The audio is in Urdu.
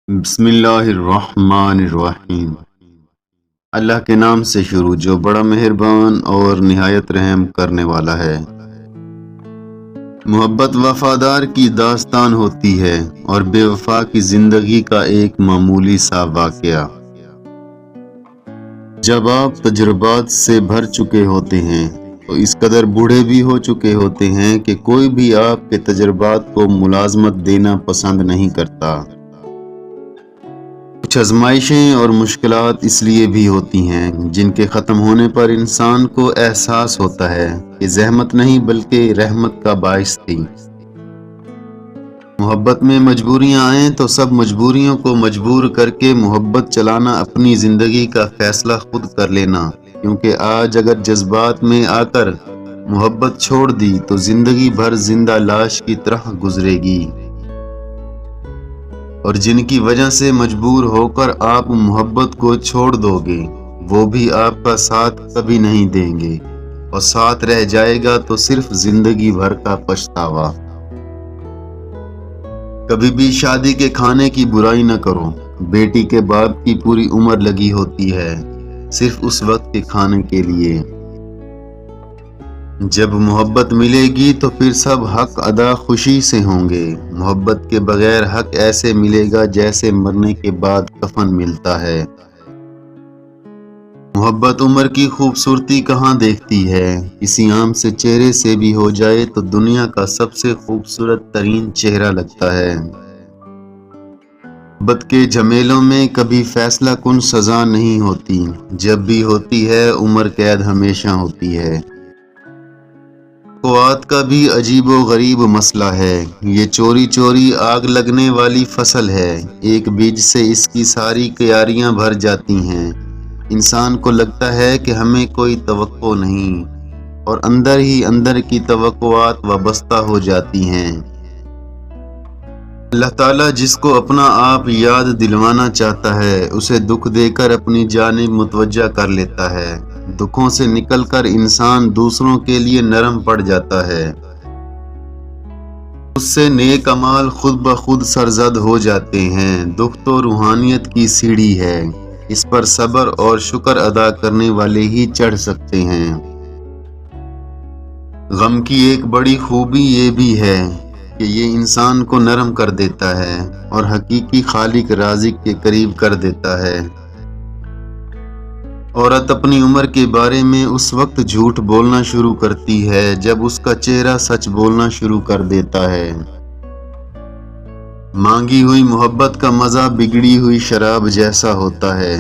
بسم اللہ الرحمن الرحیم۔ اللہ کے نام سے شروع جو بڑا مہربان اور نہایت رحم کرنے والا ہے۔ محبت وفادار کی داستان ہوتی ہے اور بے وفا کی زندگی کا ایک معمولی سا واقعہ۔ جب آپ تجربات سے بھر چکے ہوتے ہیں تو اس قدر بوڑھے بھی ہو چکے ہوتے ہیں کہ کوئی بھی آپ کے تجربات کو ملازمت دینا پسند نہیں کرتا۔ کچھ آزمائشیں اور مشکلات اس لیے بھی ہوتی ہیں جن کے ختم ہونے پر انسان کو احساس ہوتا ہے کہ زحمت نہیں بلکہ رحمت کا باعث تھی۔ محبت میں مجبوریاں آئیں تو سب مجبوریوں کو مجبور کر کے محبت چلانا، اپنی زندگی کا فیصلہ خود کر لینا، کیونکہ آج اگر جذبات میں آ کر محبت چھوڑ دی تو زندگی بھر زندہ لاش کی طرح گزرے گی، اور جن کی وجہ سے مجبور ہو کر آپ محبت کو چھوڑ دو گے وہ بھی آپ کا ساتھ کبھی نہیں دیں گے، اور ساتھ رہ جائے گا تو صرف زندگی بھر کا پچھتاوا۔ کبھی بھی شادی کے کھانے کی برائی نہ کرو۔ بیٹی کے باپ کی پوری عمر لگی ہوتی ہے صرف اس وقت کے کھانے کے لیے۔ جب محبت ملے گی تو پھر سب حق ادا خوشی سے ہوں گے۔ محبت کے بغیر حق ایسے ملے گا جیسے مرنے کے بعد کفن ملتا ہے۔ محبت عمر کی خوبصورتی کہاں دیکھتی ہے، کسی عام سے چہرے سے بھی ہو جائے تو دنیا کا سب سے خوبصورت ترین چہرہ لگتا ہے۔ محبت کے جھمیلوں میں کبھی فیصلہ کن سزا نہیں ہوتی، جب بھی ہوتی ہے عمر قید ہمیشہ ہوتی ہے۔ توقعات کا بھی عجیب و غریب مسئلہ ہے۔ یہ چوری چوری آگ لگنے والی فصل ہے۔ ایک بیج سے اس کی ساری کیاریاں بھر جاتی ہیں۔ انسان کو لگتا ہے کہ ہمیں کوئی توقع نہیں، اور اندر ہی اندر کی توقعات وابستہ ہو جاتی ہیں۔ اللہ تعالیٰ جس کو اپنا آپ یاد دلوانا چاہتا ہے اسے دکھ دے کر اپنی جانب متوجہ کر لیتا ہے۔ دکھوں سے نکل کر انسان دوسروں کے لیے نرم پڑ جاتا ہے۔ اس سے نیک اعمال خود بخود سرزد ہو جاتے ہیں۔ دکھ تو روحانیت کی سیڑھی ہے، اس پر صبر اور شکر ادا کرنے والے ہی چڑھ سکتے ہیں۔ غم کی ایک بڑی خوبی یہ بھی ہے کہ یہ انسان کو نرم کر دیتا ہے اور حقیقی خالق رازق کے قریب کر دیتا ہے۔ عورت اپنی عمر کے بارے میں اس وقت جھوٹ بولنا شروع کرتی ہے جب اس کا چہرہ سچ بولنا شروع کر دیتا ہے۔ مانگی ہوئی محبت کا مزہ بگڑی ہوئی شراب جیسا ہوتا ہے۔